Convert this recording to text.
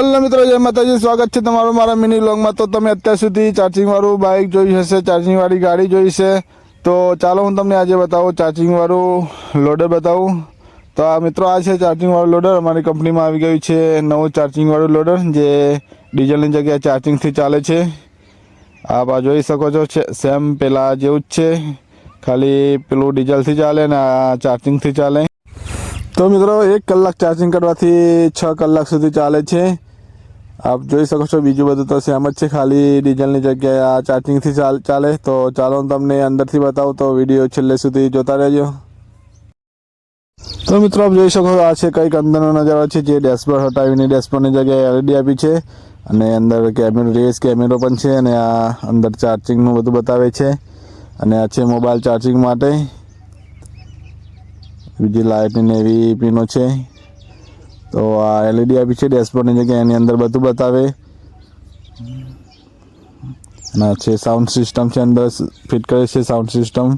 Hello મિત્રો, જય માતાજી. સ્વાગત છે તમારું મારા મિની વ્લોગમાં. તો તમે અત્યાર સુધી ચાર્જિંગવાળું બાઇક જોઈ હશે, ચાર્જિંગવાળી ગાડી જોઈ છે. તો ચાલો હું તમને આજે બતાવું ચાર્જિંગવાળું લોડર બતાવું. તો આ મિત્રો, આ છે ચાર્જિંગવાળું લોડર. અમારી કંપનીમાં આવી ગયું છે નવું ચાર્જિંગવાળું લોડર, જે ડીઝલની જગ્યાએ ચાર્જિંગથી ચાલે છે. આપ આ જોઈ શકો છો, સેમ પેલા જેવું જ છે, ખાલી પેલું ડીઝલથી ચાલે ને આ ચાર્જિંગથી ચાલે. તો મિત્રો, 1 કલાક ચાર્જિંગ કરવાથી 6 કલાક સુધી ચાલે છે. આપ જોઈ શકો છો. બીજું બધું તો સેમ જ છે, ખાલી ડીઝલની જગ્યાએ આ ચાર્જિંગથી ચાલે. તો ચાલો હું તમને અંદરથી બતાવું, તો વિડીયો છેલ્લે સુધી જોતા રહેજો. તો મિત્રો, આપ જોઈ શકો છો, આ છે કંઈક અંદરનો નજારો છે, જે ડેશબોર્ડ હટાવીને ડેશબોર્ડની જગ્યાએ LED આપી છે. અને અંદર રેસ કેમેરો પણ છે. અને આ અંદર ચાર્જિંગનું બધું બતાવે છે. અને આ છે મોબાઈલ ચાર્જિંગ માટે. બીજી લાઇટની એવી પીનો છે. તો આ LED આપી છે ડેશબોર્ડની જગ્યાએ, એની અંદર બધું બતાવે. અને છે સાઉન્ડ સિસ્ટમ છે, અંદર ફિટ કરે છે સાઉન્ડ સિસ્ટમ.